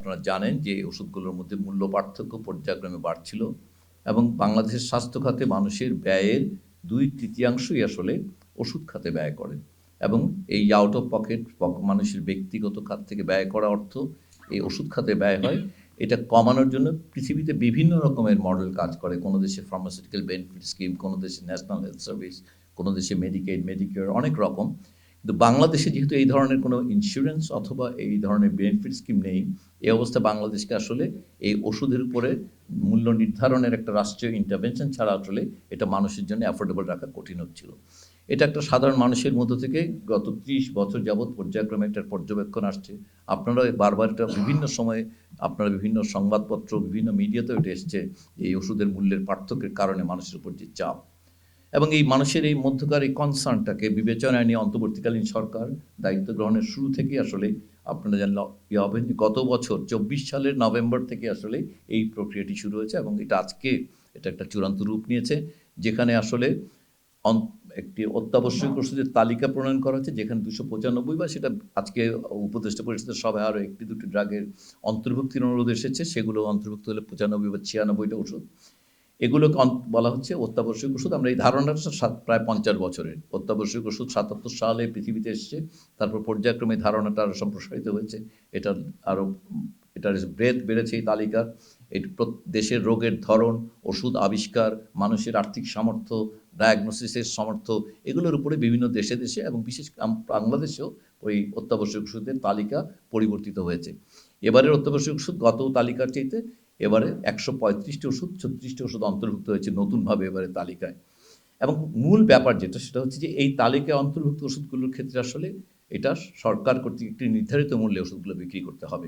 আপনারা জানেন যে এই ওষুধগুলোর মধ্যে মূল্য পার্থক্য পর্যায়ক্রমে বাড়ছিল এবং বাংলাদেশের স্বাস্থ্য খাতে মানুষের ব্যয়ের 2/3 আসলে ওষুধ খাতে ব্যয় করেন এবং এই আউট অফ পকেট মানুষের ব্যক্তিগত খাত থেকে ব্যয় করা অর্থ এই ওষুধ খাতে ব্যয় হয়। এটা কমানোর জন্য পৃথিবীতে বিভিন্ন রকমের মডেল কাজ করে। কোনো দেশে ফার্মাসিউটিক্যাল বেনিফিট স্কিম, কোনো দেশে ন্যাশনাল হেলথ সার্ভিস, কোনো দেশে মেডিকেড, মেডিকেয়ার, অনেক রকম। কিন্তু বাংলাদেশে যেহেতু এই ধরনের কোনো ইন্স্যুরেন্স অথবা এই ধরনের বেনিফিট স্কিম নেই, এই অবস্থায় বাংলাদেশকে আসলে এই ওষুধের উপরে মূল্য নির্ধারণের একটা রাষ্ট্রীয় ইন্টারভেনশন ছাড়া আসলে এটা মানুষের জন্য অ্যাফোর্ডেবল রাখা কঠিন হচ্ছিল। এটা একটা সাধারণ মানুষের মধ্য থেকে গত 30 বছর যাবৎ পর্যায়ক্রমে একটা পর্যবেক্ষণ আসছে। আপনারা বারবার এটা বিভিন্ন সময়ে আপনারা বিভিন্ন সংবাদপত্র, বিভিন্ন মিডিয়াতেও এটা এসছে যে এই ওষুধের মূল্যের পার্থক্যের কারণে মানুষের উপর যে চাপ এবং এই মানুষের এই মধ্যকার এই কনসার্নটাকে বিবেচনায় নিয়ে অন্তর্বর্তীকালীন সরকার দায়িত্ব গ্রহণের শুরু থেকেই আসলে আপনারা জানলে হবেন গত বছর 24 সালের নভেম্বর থেকে আসলে এই প্রক্রিয়াটি শুরু হয়েছে এবং এটা আজকে এটা একটা চূড়ান্ত রূপ নিয়েছে, যেখানে আসলে একটি অত্যাবশ্যক ওষুধের তালিকা প্রণয়ন করা হচ্ছে, যেখানে 295 বা সেটা আজকে উপদেষ্টা পরিষদের সভায় আরও একটি দুটি ড্রাগের অন্তর্ভুক্তির অনুরোধ এসেছে, সেগুলো অন্তর্ভুক্ত হলে 95 বা 96টা ওষুধ। এগুলোকে বলা হচ্ছে অত্যাবশ্যক ওষুধ। আমরা এই ধারণাটা প্রায় 50 বছরের। অত্যাবশ্যক ওষুধ 77 সালে পৃথিবীতে এসছে, তারপর পর্যায়ক্রমে ধারণাটা আরও সম্প্রসারিত হয়েছে। এটার আরও এটার ব্রেথ বেড়েছে এই তালিকার। এই দেশের রোগের ধরন, ওষুধ আবিষ্কার, মানুষের আর্থিক সামর্থ্য, ডায়াগনোসিসের সামর্থ্য, এগুলোর উপরে বিভিন্ন দেশে দেশে এবং বিশেষ বাংলাদেশেও ওই অত্যাবশ্যক ওষুধের তালিকা পরিবর্তিত হয়েছে। এবারের অত্যাবশ্যক ওষুধ গত তালিকার চাইতে এবারে 135টি ওষুধ, 36টি ওষুধ অন্তর্ভুক্ত হয়েছে নতুনভাবে এবারে তালিকায়। এবং মূল ব্যাপার যেটা সেটা হচ্ছে যে এই তালিকায় অন্তর্ভুক্ত ওষুধগুলোর ক্ষেত্রে আসলে এটা সরকার কর্তৃক একটি নির্ধারিত মূল্যে ওষুধগুলো বিক্রি করতে হবে।